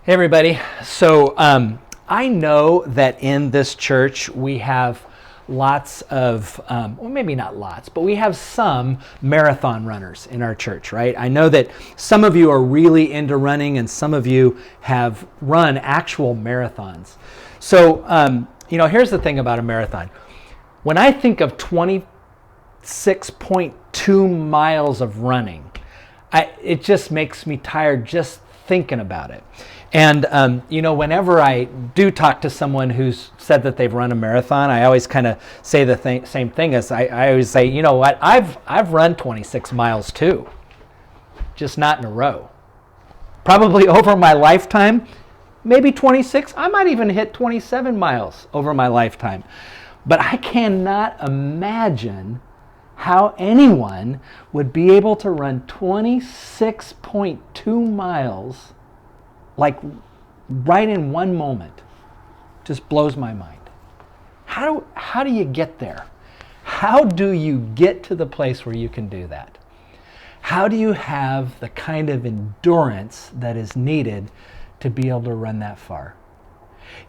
Hey everybody. I know that in this church we have lots of, well, maybe not lots, but we have some marathon runners in our church, right? I know that some of you are really into running and some of you have run actual marathons. Here's the thing about a marathon. When I think of 26.2 miles of running, it just makes me tired just thinking about it. And, whenever I do talk to someone who's said that they've run a marathon, I always kind of say the same thing as I always say, you know what, I've run 26 miles too, just not in a row. Probably over my lifetime, maybe 26, I might even hit 27 miles over my lifetime. But I cannot imagine how anyone would be able to run 26.2 miles like right in one moment. Just blows my mind. How do you get there? How do you get to the place where you can do that? How do you have the kind of endurance that is needed to be able to run that far?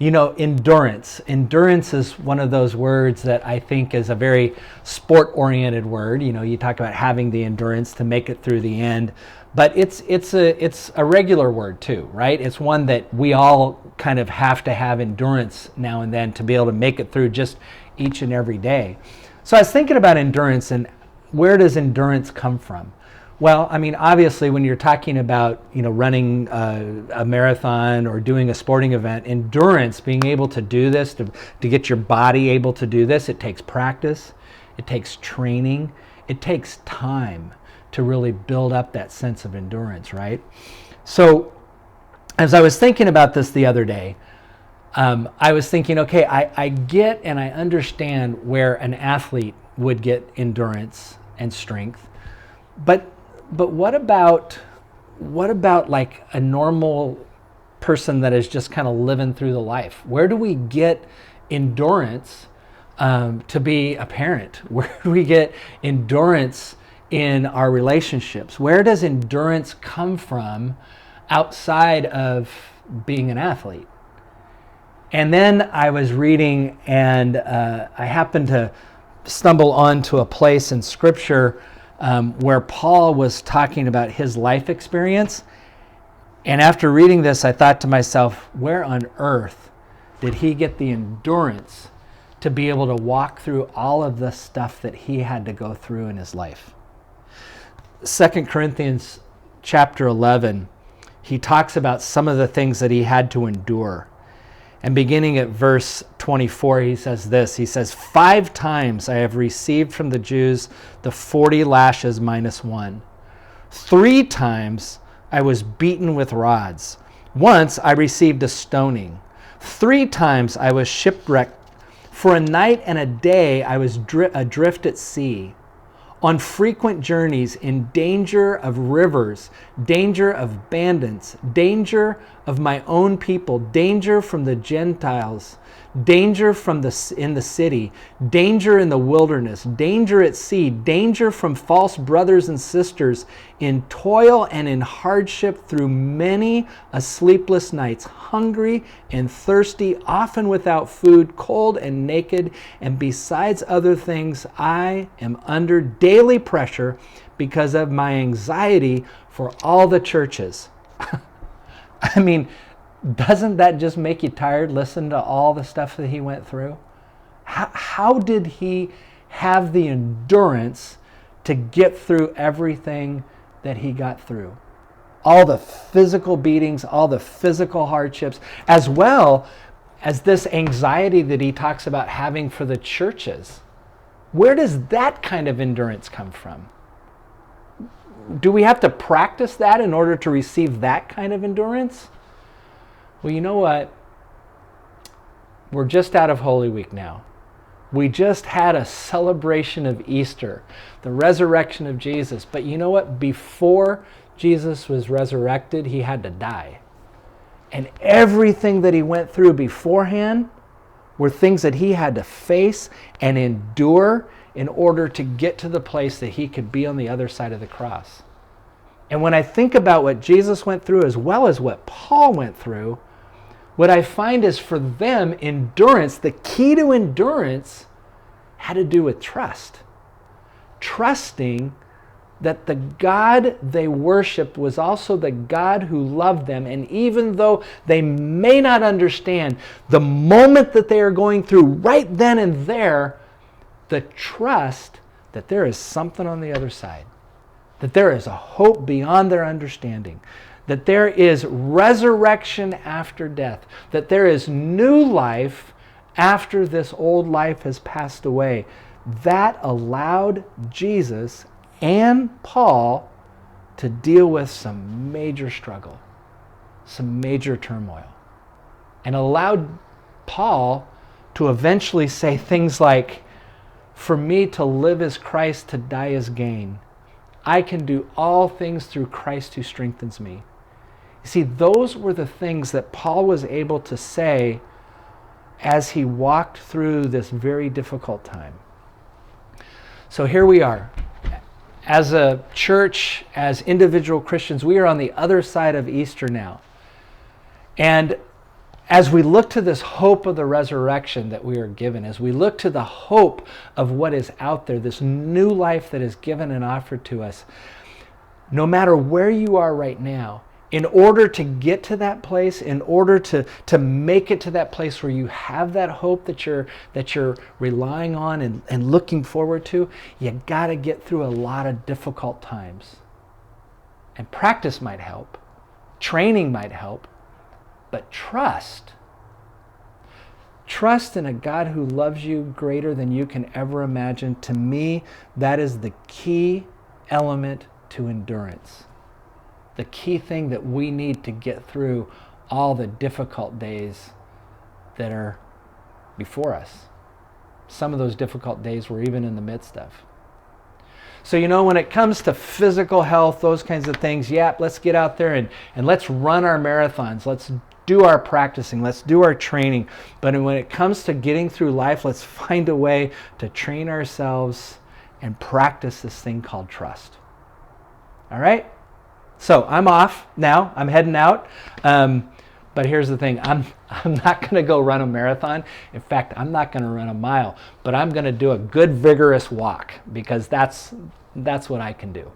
Endurance. Endurance is one of those words that I think is a very sport-oriented word. You talk about having the endurance to make it through the end, but it's a regular word too, right? It's one that we all kind of have to have endurance now and then to be able to make it through just each and every day. So I was thinking about endurance and where does endurance come from? Well, obviously when you're talking about, running a marathon or doing a sporting event, endurance, being able to do this, to get your body able to do this, it takes practice, it takes training, it takes time to really build up that sense of endurance, right? So as I was thinking about this the other day, I was thinking, okay, I get and I understand where an athlete would get endurance and strength, but what about like a normal person that is just kind of living through the life? Where do we get endurance to be a parent? Where do we get endurance in our relationships? Where does endurance come from outside of being an athlete? And then I was reading and I happened to stumble onto a place in Scripture where Paul was talking about his life experience. And after reading this, I thought to myself, where on earth did he get the endurance to be able to walk through all of the stuff that he had to go through in his life? 2 Corinthians chapter 11, he talks about some of the things that he had to endure. And beginning at verse 24, he says this. He says, 5 times I have received from the Jews the 40 lashes minus 1. 3 times I was beaten with rods. Once I received a stoning. 3 times I was shipwrecked. For a night and a day I was adrift at sea, on frequent journeys, in danger of rivers, danger of bandits, danger of my own people, danger from the Gentiles, danger in the city, danger in the wilderness, danger at sea, danger from false brothers and sisters, in toil and in hardship through many a sleepless nights, hungry and thirsty, often without food, cold and naked, and besides other things, I am under daily pressure because of my anxiety for all the churches. Doesn't that just make you tired? Listen to all the stuff that he went through. How did he have the endurance to get through everything that he got through? All the physical beatings, all the physical hardships, as well as this anxiety that he talks about having for the churches. Where does that kind of endurance come from? Do we have to practice that in order to receive that kind of endurance? Well, you know what? We're just out of Holy Week now. We just had a celebration of Easter, the resurrection of Jesus. But you know what? Before Jesus was resurrected, he had to die. And everything that he went through beforehand were things that he had to face and endure in order to get to the place that he could be on the other side of the cross. And when I think about what Jesus went through as well as what Paul went through, what I find is for them, endurance, the key to endurance had to do with trust. Trusting that the God they worshiped was also the God who loved them. And even though they may not understand the moment that they are going through right then and there, the trust that there is something on the other side, that there is a hope beyond their understanding, that there is resurrection after death, that there is new life after this old life has passed away. That allowed Jesus and Paul to deal with some major struggle, some major turmoil, and allowed Paul to eventually say things like, "For me to live is Christ, to die is gain. I can do all things through Christ who strengthens me." You see, those were the things that Paul was able to say as he walked through this very difficult time. So here we are. As a church, as individual Christians, we are on the other side of Easter now. And as we look to this hope of the resurrection that we are given, as we look to the hope of what is out there, this new life that is given and offered to us, no matter where you are right now, in order to get to that place, in order to make it to that place where you have that hope that you're relying on and looking forward to, you got to get through a lot of difficult times. And practice might help. Training might help. But trust in a God who loves you greater than you can ever imagine, to me, that is the key element to endurance. The key thing that we need to get through all the difficult days that are before us. Some of those difficult days we're even in the midst of. So, when it comes to physical health, those kinds of things, let's get out there and let's run our marathons. Let's do our practicing. Let's do our training. But when it comes to getting through life, let's find a way to train ourselves and practice this thing called trust. All right? So I'm off now. I'm heading out. But here's the thing. I'm not going to go run a marathon. In fact, I'm not going to run a mile. But I'm going to do a good vigorous walk, because that's what I can do.